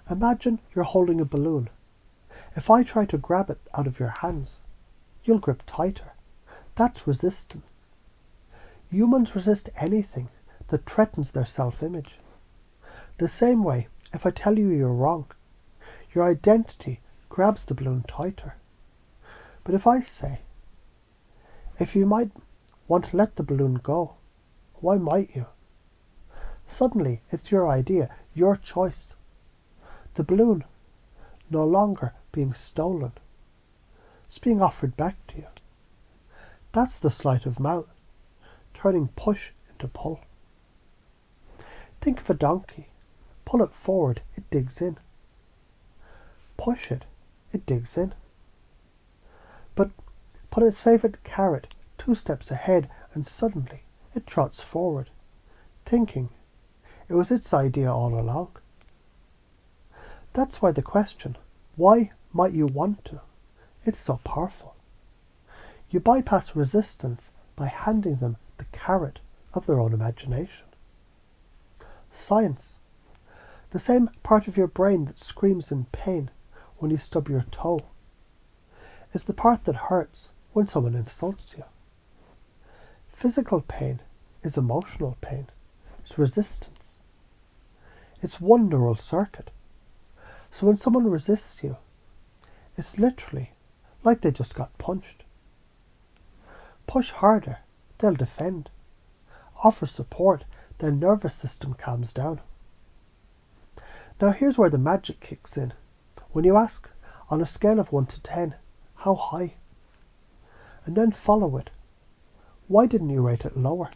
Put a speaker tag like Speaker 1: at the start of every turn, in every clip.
Speaker 1: Imagine you're holding a balloon. If I try to grab it out of your hands, you'll grip tighter. That's resistance. Humans resist anything that threatens their self-image. The same way, if I tell you you're wrong, your identity grabs the balloon tighter. But if I say, if you might want to let the balloon go, why might you? Suddenly, it's your idea, your choice. The balloon, no longer being stolen, it's being offered back to you. That's the sleight of mouth, turning push into pull. Think of a donkey. Pull it forward, it digs in. Push it, it digs in. But put its favourite carrot 2 steps ahead and suddenly it trots forward, thinking it was its idea all along. That's why the question, why might you want to, it's so powerful. You bypass resistance by handing them the carrot of their own imagination. Science. The same part of your brain that screams in pain when you stub your toe is the part that hurts when someone insults you. Physical pain is emotional pain. It's resistance. It's one neural circuit. So when someone resists you, it's literally like they just got punched. Push harder, they'll defend. Offer support, their nervous system calms down. Now here's where the magic kicks in. When you ask, on a scale of 1 to 10, how high? And then follow it. Why didn't you rate it lower?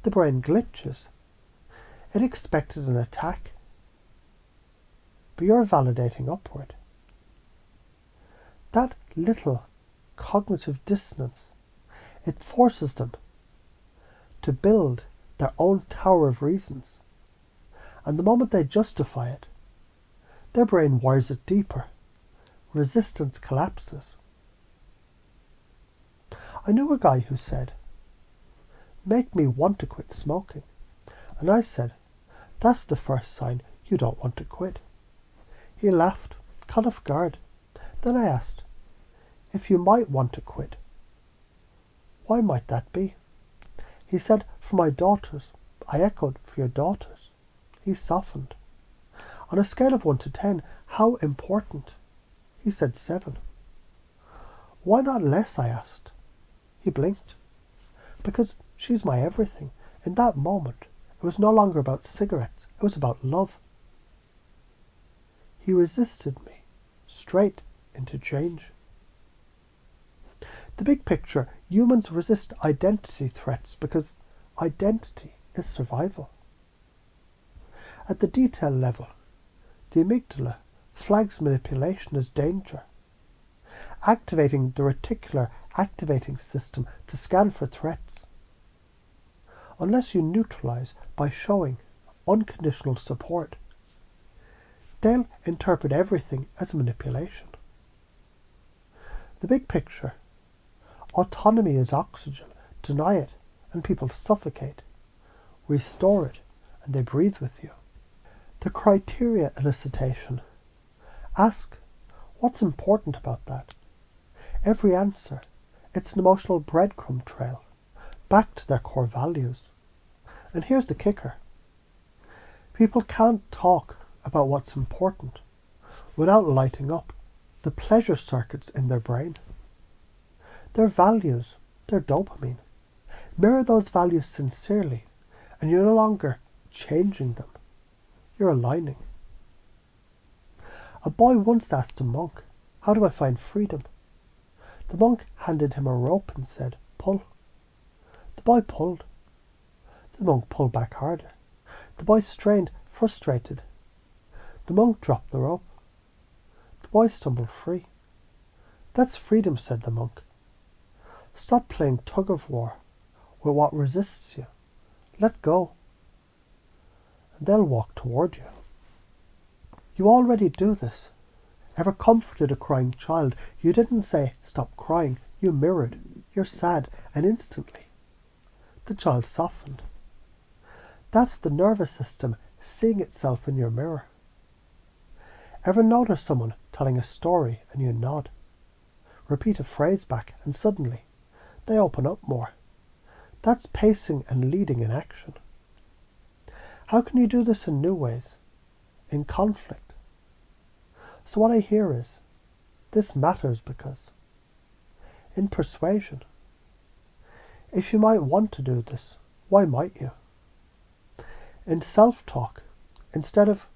Speaker 1: The brain glitches. It expected an attack. But you're validating upward. That little cognitive dissonance, it forces them to build their own tower of reasons. And the moment they justify it, their brain wires it deeper. Resistance collapses. I knew a guy who said, "Make me want to quit smoking." And I said, "That's the first sign you don't want to quit." He laughed, caught off guard. Then I asked, "If you might want to quit, why might that be?" He said, "For my daughters." I echoed, "For your daughters." He softened. On a scale of 1 to 10, how important? He said 7. Why not less, I asked. He blinked. Because she's my everything. In that moment, it was no longer about cigarettes. It was about love. He resisted me, straight into change. The big picture, humans resist identity threats because identity is survival. At the detail level, the amygdala flags manipulation as danger, activating the reticular activating system to scan for threats. Unless you neutralize by showing unconditional support, they'll interpret everything as manipulation. The big picture, autonomy is oxygen. Deny it and people suffocate. Restore it and they breathe with you. The criteria elicitation. Ask, what's important about that? Every answer, it's an emotional breadcrumb trail, back to their core values. And here's the kicker. People can't talk about what's important without lighting up the pleasure circuits in their brain. Their values, their dopamine. Mirror those values sincerely, and you're no longer changing them. You're aligning. A boy once asked a monk, "How do I find freedom?" The monk handed him a rope and said, "Pull." The boy pulled. The monk pulled back harder. The boy strained, frustrated. The monk dropped the rope. The boy stumbled free. "That's freedom," said the monk. "Stop playing tug-of-war with what resists you. Let go. And they'll walk toward you." You already do this. Ever comforted a crying child? You didn't say, "Stop crying." You mirrored. You're sad, and instantly the child softened. That's the nervous system seeing itself in your mirror. Ever notice someone telling a story and you nod? Repeat a phrase back and suddenly they open up more. That's pacing and leading in action. How can you do this in new ways? In conflict. So what I hear is, this matters because. In persuasion. If you might want to do this, why might you? In self-talk, instead of,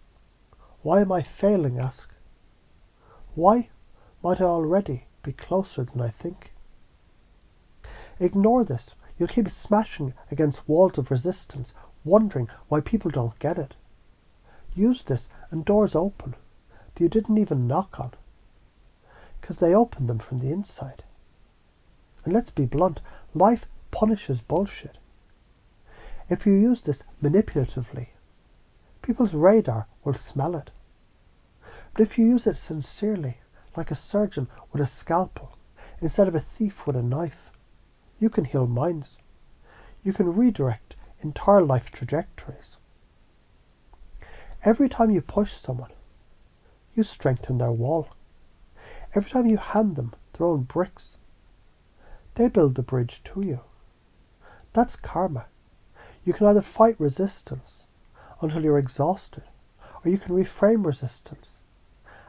Speaker 1: why am I failing, ask, why might I already be closer than I think? Ignore this. You'll keep smashing against walls of resistance, wondering why people don't get it. Use this and doors open that you didn't even knock on, because they open them from the inside. And let's be blunt, life punishes bullshit. If you use this manipulatively, people's radar will smell it. But if you use it sincerely, like a surgeon with a scalpel, instead of a thief with a knife, you can heal minds. You can redirect entire life trajectories. Every time you push someone, you strengthen their wall. Every time you hand them their own bricks, they build the bridge to you. That's karma. You can either fight resistance until you're exhausted, or you can reframe resistance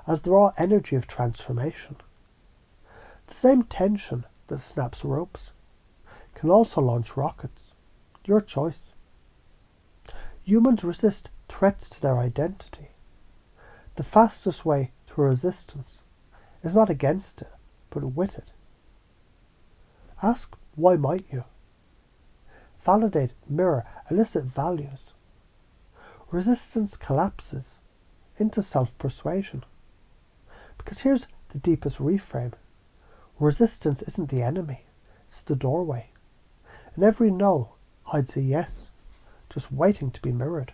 Speaker 1: as the raw energy of transformation. The same tension that snaps ropes can also launch rockets. Your choice. Humans resist threats to their identity. The fastest way through resistance is not against it, but with it. Ask, why might you? Validate, mirror, elicit values. Resistance collapses into self-persuasion. Because here's the deepest reframe. Resistance isn't the enemy, it's the doorway. And every no hides a yes, just waiting to be mirrored.